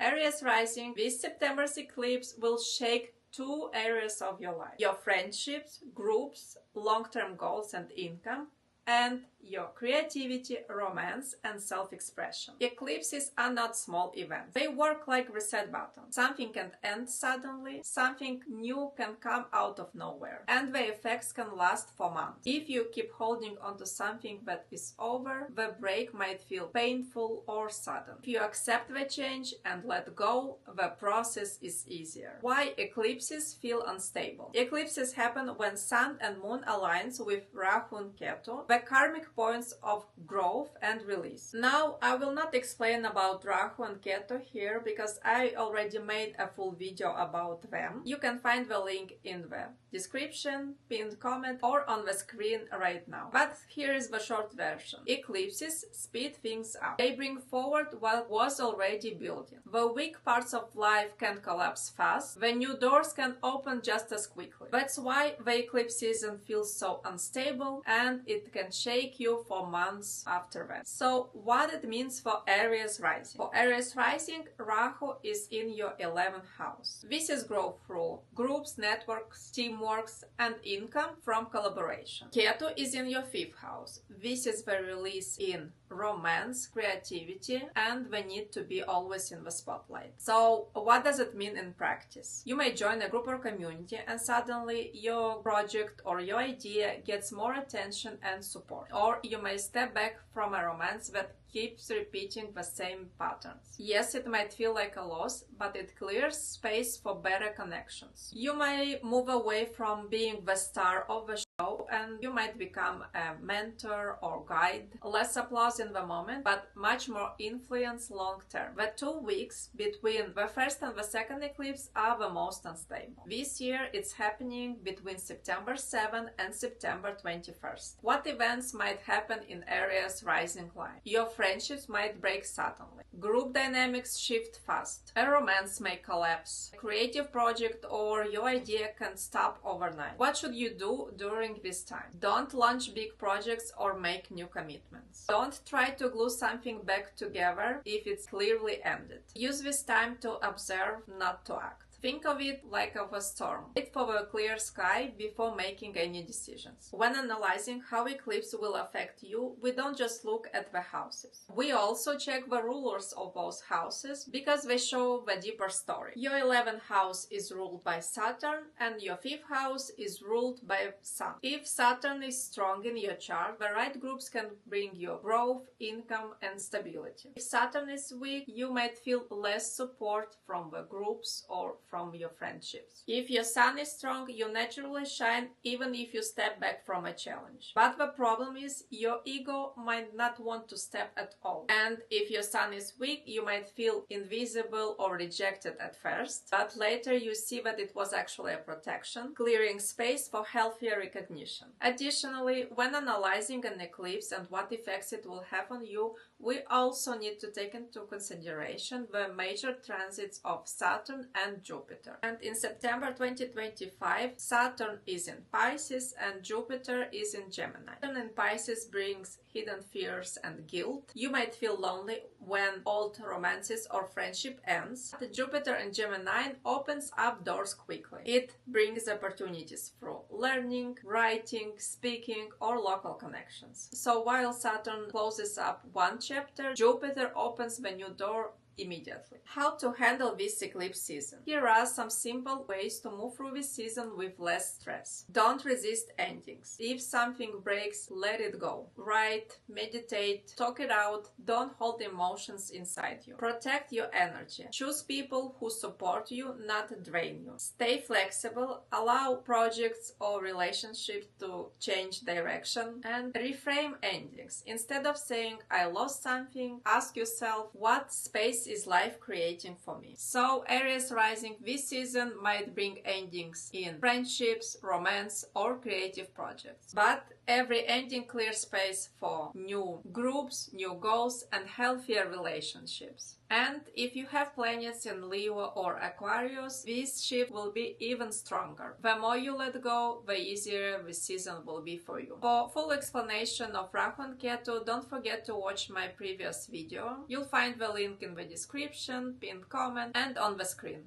Aries Rising, this September's eclipse will shake two areas of your life: your friendships, groups, long-term goals and income, and your creativity, romance, and self-expression. Eclipses are not small events. They work like reset buttons. Something can end suddenly, something new can come out of nowhere, and the effects can last for months. If you keep holding onto something that is over, the break might feel painful or sudden. If you accept the change and let go, the process is easier. Why eclipses feel unstable? Eclipses happen when Sun and Moon aligns with Rahu and Ketu, the karmic points of growth and release. Now, I will not explain about Rahu and Ketu here because I already made a full video about them. You can find the link in the description, pinned comment, or on the screen right now. But here is the short version. Eclipses speed things up. They bring forward what was already building. The weak parts of life can collapse fast. The new doors can open just as quickly. That's why the eclipse season feels so unstable, and it can shake you for months after that. So what it means for Aries Rising? For Aries Rising, Rahu is in your 11th house. This is growth through groups, networks, teamworks, and income from collaboration. Ketu is in your 5th house. This is the release in romance, creativity, and the need to be always in the spotlight. So what does it mean in practice? You may join a group or community and suddenly your project or your idea gets more attention and support. Or you may step back from a romance that keeps repeating the same patterns. Yes, it might feel like a loss, but it clears space for better connections. You may move away from being the star of the show and you might become a mentor or guide. Less applause in the moment, but much more influence long term. The 2 weeks between the first and the second eclipse are the most unstable. This year it's happening between September 7 and September 21st. What events might happen in Aries Rising line? Your friendships might break suddenly. Group dynamics shift fast. A romance may collapse. A creative project or your idea can stop overnight. What should you do during this time? Don't launch big projects or make new commitments. Don't try to glue something back together if it's clearly ended. Use this time to observe, not to act. Think of it like of a storm. Wait for a clear sky before making any decisions. When analyzing how eclipse will affect you, we don't just look at the houses. We also check the rulers of those houses because they show the deeper story. Your 11th house is ruled by Saturn and your 5th house is ruled by Sun. If Saturn is strong in your chart, the right groups can bring you growth, income, and stability. If Saturn is weak, you might feel less support from the groups or from your friendships. If your Sun is strong, you naturally shine even if you step back from a challenge. But the problem is your ego might not want to step at all. And if your Sun is weak, you might feel invisible or rejected at first, but later you see that it was actually a protection, clearing space for healthier recognition. Additionally, when analyzing an eclipse and what effects it will have on you, we also need to take into consideration the major transits of Saturn and Jupiter. And in September 2025, Saturn is in Pisces and Jupiter is in Gemini. Saturn in Pisces brings hidden fears and guilt. You might feel lonely when old romances or friendship ends. The Jupiter in Gemini opens up doors quickly. It brings opportunities through learning, writing, speaking, or local connections. So while Saturn closes up one chapter, Jupiter opens the new door immediately. How to handle this eclipse season? Here are some simple ways to move through this season with less stress. Don't resist endings. If something breaks, let it go. Write, meditate, talk it out. Don't hold emotions inside you. Protect your energy. Choose people who support you, not drain you. Stay flexible. Allow projects or relationships to change direction and reframe endings. Instead of saying, I lost something, ask yourself, what space is life creating for me? So Aries Rising this season might bring endings in friendships, romance, or creative projects. But every ending clears space for new groups, new goals, and healthier relationships. And if you have planets in Leo or Aquarius, this shift will be even stronger. The more you let go, the easier the season will be for you. For full explanation of Rahu and Ketu, don't forget to watch my previous video. You'll find the link in the description, pinned comment, and on the screen.